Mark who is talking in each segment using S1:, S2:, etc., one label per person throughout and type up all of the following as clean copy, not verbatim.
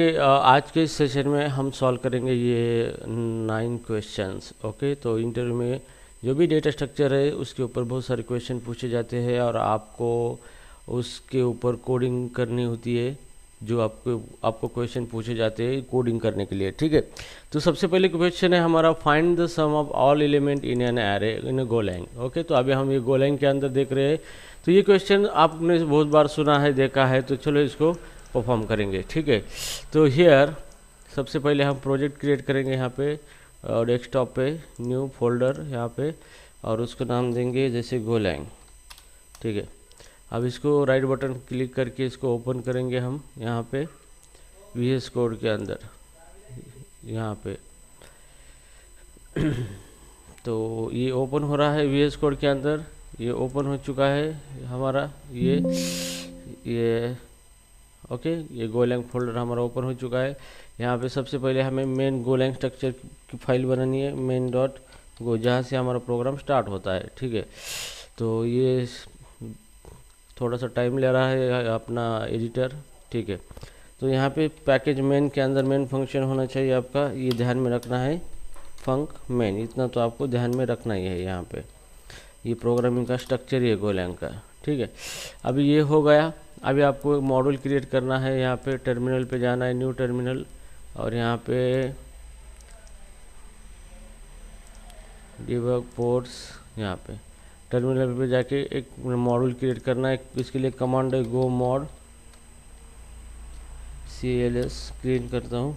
S1: आज के इस सेशन में हम सॉल्व करेंगे ये 9 क्वेश्चंस। ओके, तो इंटरव्यू में जो भी डेटा स्ट्रक्चर है उसके ऊपर बहुत सारे क्वेश्चन पूछे जाते हैं और आपको उसके ऊपर कोडिंग करनी होती है। जो आपको क्वेश्चन पूछे जाते हैं कोडिंग करने के लिए, ठीक है। तो सबसे पहले क्वेश्चन है हमारा, find the sum of all element in an array in a Golang. Okay, तो अभी हम ये गोलैंग के अंदर देख रहे हैं। तो ये क्वेश्चन आपने बहुत बार सुना है, देखा है, तो चलो इसको परफॉर्म करेंगे, ठीक है। तो हियर सबसे पहले हम प्रोजेक्ट क्रिएट करेंगे यहाँ पे डेस्कटॉप पे, न्यू फोल्डर यहाँ पे, और उसको नाम देंगे जैसे गोलैंग, ठीक है। अब इसको राइट बटन क्लिक करके इसको ओपन करेंगे हम यहाँ पे VS कोड के अंदर, यहाँ पे तो ये ओपन हो रहा है VS कोड के अंदर। ये ओपन हो चुका है हमारा ये ओके, ये गोलैंग फोल्डर हमारा ओपन हो चुका है। यहाँ पे सबसे पहले हमें मेन गोलैंग स्ट्रक्चर की फाइल बनानी है, main.go, जहाँ से हमारा प्रोग्राम स्टार्ट होता है, ठीक है। तो ये थोड़ा सा टाइम ले रहा है अपना एडिटर, ठीक है। तो यहाँ पे पैकेज मेन के अंदर मेन फंक्शन होना चाहिए आपका, ये ध्यान में रखना है, फंक मेन, इतना तो आपको ध्यान में रखना ही है। यहाँ पे ये प्रोग्रामिंग का स्ट्रक्चर है गोलैंग का, ठीक है। अभी ये हो गया। अभी आपको एक मॉड्यूल क्रिएट करना है। यहाँ पे टर्मिनल पे जाना है, न्यू टर्मिनल, और यहाँ पे डिबग पोर्ट्स, यहाँ पे टर्मिनल पे जाके एक मॉड्यूल क्रिएट करना है। इसके लिए कमांड है गो मॉड CLS, क्रिएट करता हूँ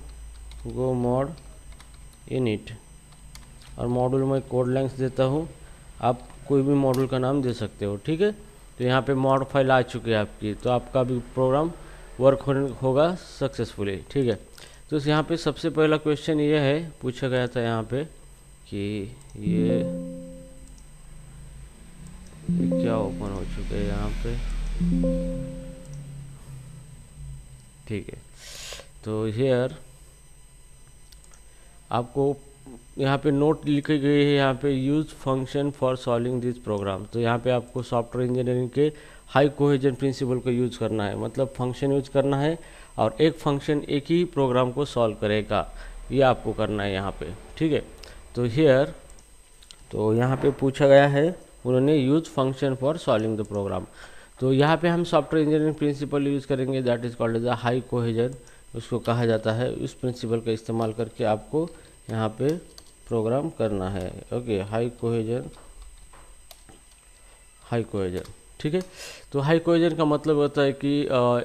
S1: गो मॉड इनिट, और मॉड्यूल में कोड लेंथ देता हूँ। आप कोई भी मॉड्यूल का नाम दे सकते हो, ठीक है। तो यहाँ पे मॉड फाइल आ चुकी है आपकी, तो आपका भी प्रोग्राम वर्क होगा सक्सेसफुली, ठीक है। तो यहाँ पे सबसे पहला क्वेश्चन ये है, पूछा गया था यहाँ पे कि ये क्या ओपन हो चुका है यहाँ पे, ठीक है। तो हियर आपको यहाँ पे नोट लिखी गई है, यहाँ पे use function for solving this program. तो यहाँ पे आपको सॉफ्टवेयर इंजीनियरिंग के हाई कोहेजन प्रिंसिपल को यूज करना है, मतलब फंक्शन यूज करना है और एक फंक्शन एक ही प्रोग्राम को सॉल्व करेगा, ये आपको करना है यहाँ पे, ठीक है। तो हियर तो यहाँ पे पूछा गया है, उन्होंने use function for solving the program. तो यहाँ पे हम सॉफ्टवेयर इंजीनियरिंग प्रिंसिपल यूज़ करेंगे, that is called as a high cohesion, उसको कहा जाता है। उस प्रिंसिपल का इस्तेमाल करके आपको यहाँ पे प्रोग्राम करना है। ओके, हाई कोहेजन, ठीक है। तो हाई कोहेजन का मतलब होता है कि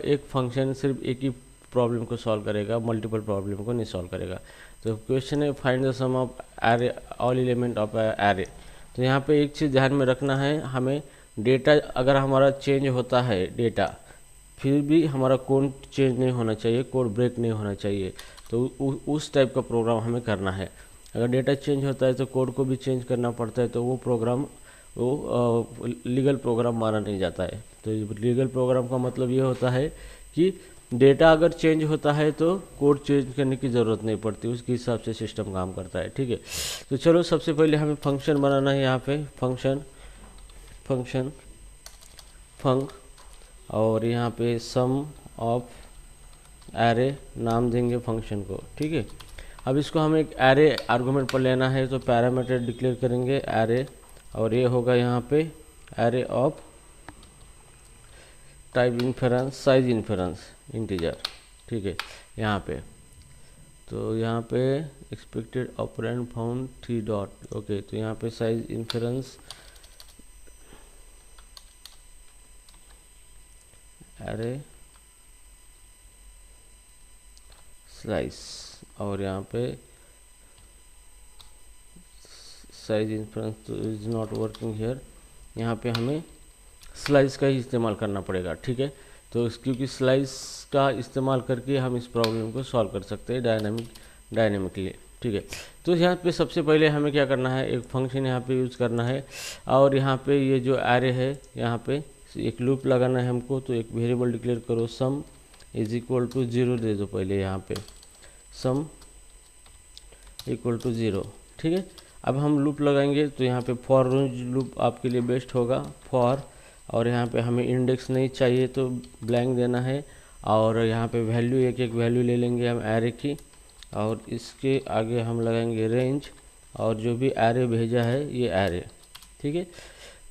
S1: एक फंक्शन सिर्फ एक ही प्रॉब्लम को सॉल्व करेगा, मल्टीपल प्रॉब्लम को नहीं सॉल्व करेगा। तो क्वेश्चन है find the sum of array all element of array. तो यहाँ पे एक चीज़ ध्यान में रखना है, हमें डेटा अगर हमारा चेंज होता है डेटा, फिर भी हमारा कोड चेंज नहीं होना चाहिए, कोड ब्रेक नहीं होना चाहिए। तो उस टाइप का प्रोग्राम हमें करना है। अगर डेटा चेंज होता है तो कोड को भी चेंज करना पड़ता है, तो वो प्रोग्राम लीगल प्रोग्राम माना नहीं जाता है। तो लीगल प्रोग्राम का मतलब ये होता है कि डेटा अगर चेंज होता है तो कोड चेंज करने की ज़रूरत नहीं पड़ती, उसके हिसाब से सिस्टम काम करता है, ठीक है। तो चलो सबसे पहले हमें फंक्शन बनाना है। यहाँ पे फंक्शन फंक, और यहाँ पे सम ऑफ एरे नाम देंगे फंक्शन को, ठीक है। अब इसको हमें एक एरे आर्गुमेंट पर लेना है, तो पैरामीटर डिक्लेयर करेंगे एरे, और ये होगा यहाँ पे array of type inference, size inference integer, ठीक है। यहाँ पे तो यहाँ पे expected operand found 3 dot. Okay, तो यहाँ पे साइज इन्फेरेंस एरे स्लाइस, और यहाँ पे साइज इन्फ्रेंस तो इज नॉट वर्किंग हियर, यहाँ पे हमें स्लाइस का ही इस्तेमाल करना पड़ेगा, ठीक है। तो क्योंकि स्लाइस का इस्तेमाल करके हम इस प्रॉब्लम को सॉल्व कर सकते हैं डायनेमिकली, ठीक है। तो यहाँ पे सबसे पहले हमें क्या करना है, एक फंक्शन यहाँ पे यूज़ करना है, और यहाँ पे ये जो एरे है यहाँ पे एक लूप लगाना है हमको। तो एक वेरिएबल डिक्लेयर करो, सम इज इक्वल टू 0 दे दो पहले, यहाँ पे सम इक्वल टू 0, ठीक है। अब हम लूप लगाएंगे, तो यहाँ पे फॉर लूप आपके लिए बेस्ट होगा, फॉर, और यहाँ पे हमें इंडेक्स नहीं चाहिए तो ब्लैंक देना है, और यहाँ पे वैल्यू एक एक वैल्यू ले लेंगे हम एरे की, और इसके आगे हम लगाएंगे रेंज, और जो भी एरे भेजा है ये एरे, ठीक है।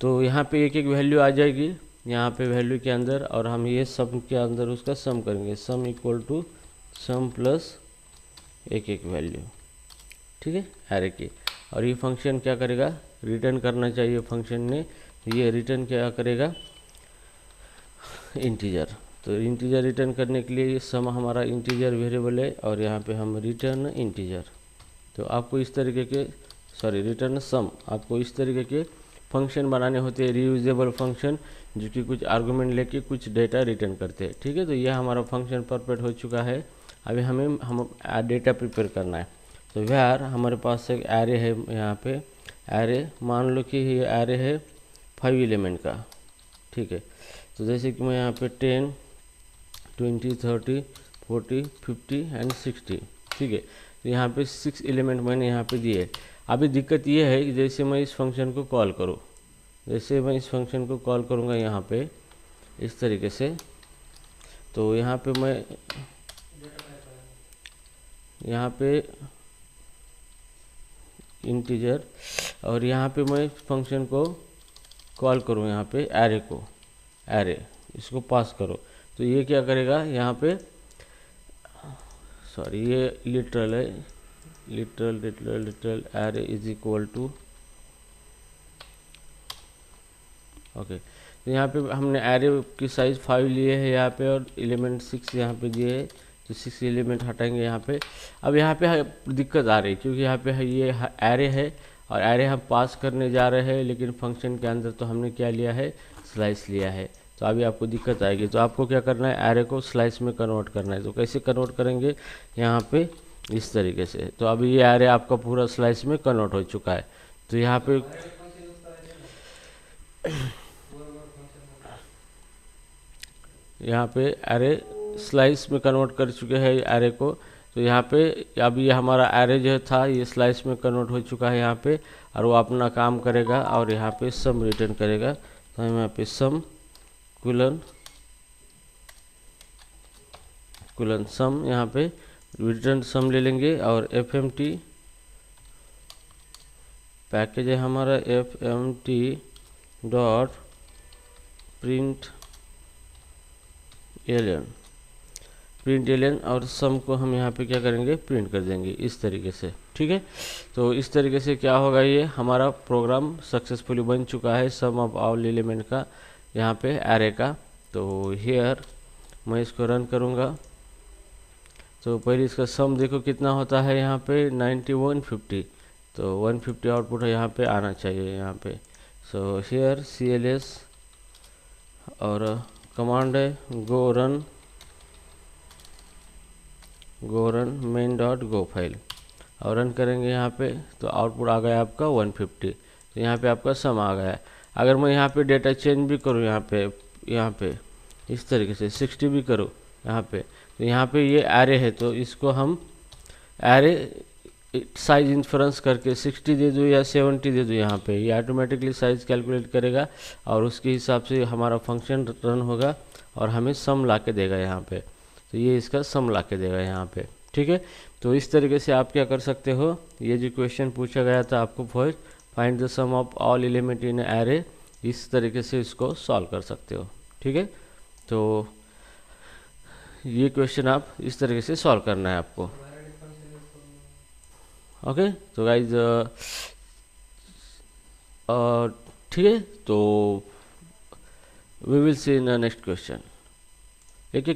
S1: तो यहाँ पे एक एक वैल्यू आ जाएगी यहाँ पे वैल्यू के अंदर, और हम ये सम के अंदर उसका सम करेंगे, sum equal to sum plus एक एक वैल्यू, ठीक है, एरे की। और ये फंक्शन क्या करेगा, रिटर्न करना चाहिए फंक्शन ने, ये रिटर्न क्या करेगा, इंटीजर। तो इंटीजर रिटर्न करने के लिए ये सम हमारा इंटीजर वेरिएबल है, और यहाँ पे हम रिटर्न इंटीजर। तो आपको इस तरीके के रिटर्न सम, आपको इस तरीके के फंक्शन बनाने होते हैं, रीयूजेबल फंक्शन, जो कि कुछ आर्गुमेंट लेके कुछ डेटा रिटर्न करते हैं, ठीक है। तो यह हमारा फंक्शन परफेक्ट हो चुका है। अभी हम डेटा प्रिपेयर करना है। तो वेयर हमारे पास एक एरे है, यहाँ पे एरे मान लो कि ये एरे है 5 एलिमेंट का, ठीक है। तो जैसे कि मैं यहाँ पे 10, 20, 30, 40, 50 एंड 60, ठीक है। तो यहाँ पे 6 एलिमेंट मैंने यहाँ पे दिए। अभी दिक्कत ये है कि जैसे मैं इस फंक्शन को कॉल करूँ, जैसे मैं इस फंक्शन को कॉल करूँगा यहाँ पे इस तरीके से, तो यहाँ पे मैं यहाँ पे इंटीजर, और यहाँ पे मैं फंक्शन को कॉल करूँ, यहाँ पे एरे को, एरे इसको पास करो, तो ये क्या करेगा यहाँ पे, ये लिटरल है, literal array is equal to, okay. तो यहाँ पे हमने एरे की साइज 5 लिए है यहाँ पे, और एलिमेंट 6 यहाँ पे दिए है, तो 6 एलिमेंट हटाएंगे यहाँ पे। अब यहाँ पे दिक्कत आ रही है, क्योंकि यहाँ पे ये एरे है, और एरे हम पास करने जा रहे हैं, लेकिन फंक्शन के अंदर तो हमने क्या लिया है, स्लाइस लिया है। तो अभी आपको दिक्कत आएगी। तो आपको क्या करना है, एरे को स्लाइस में कन्वर्ट करना है। तो कैसे कन्वर्ट करेंगे, यहाँ पे इस तरीके से। तो अभी ये एरे आपका पूरा स्लाइस में कन्वर्ट हो चुका है। तो यहाँ पे एरे स्लाइस में कन्वर्ट कर चुके हैं एरे को। तो यहाँ पे अब ये हमारा एरे जो था ये स्लाइस में कन्वर्ट हो चुका है यहाँ पे, और वो अपना काम करेगा, और यहाँ पे सम रिटर्न करेगा। तो हम यहाँ पे सम कुलन सम, यहाँ पे रिटर्न सम ले लेंगे, और fmt पैकेज है हमारा fmt डॉट प्रिंट एलन, और सम को हम यहाँ पे क्या करेंगे, प्रिंट कर देंगे इस तरीके से, ठीक है। तो इस तरीके से क्या होगा, ये हमारा प्रोग्राम सक्सेसफुली बन चुका है, सम ऑफ ऑल एलिमेंट का यहाँ पे एरे का। तो हियर मैं इसको रन करूँगा। तो पहले इसका सम देखो कितना होता है यहाँ पे 9150, तो 150 आउटपुट यहाँ पे आना चाहिए यहाँ पे। सो हियर cls, और कमांड है गो run main dot go file, और रन करेंगे यहाँ पे। तो आउटपुट आ गया आपका 150। तो यहाँ पे आपका सम आ गया है। अगर मैं यहाँ पे डेटा चेंज भी करूँ, यहाँ पे इस तरीके से 60 भी करूँ यहाँ पे, तो यहाँ पे ये एरे है, तो इसको हम एरे साइज इन्फ्रेंस करके 60 दे दूँ या 70 दे दूँ, यहाँ पे ये ऑटोमेटिकली साइज कैलकुलेट करेगा, और उसके हिसाब से हमारा फंक्शन रन होगा, और हमें सम ला के देगा यहाँ पे। तो ये इसका सम ला के देगा यहाँ पे, ठीक है। तो इस तरीके से आप क्या कर सकते हो, ये जो क्वेश्चन पूछा गया था आपको, first find the sum of all element in array, इस तरीके से इसको सॉल्व कर सकते हो, ठीक है। तो ये क्वेश्चन आप इस तरीके से सॉल्व करना है आपको, ओके। तो गाइज ठीक है, तो we will see in next question. एक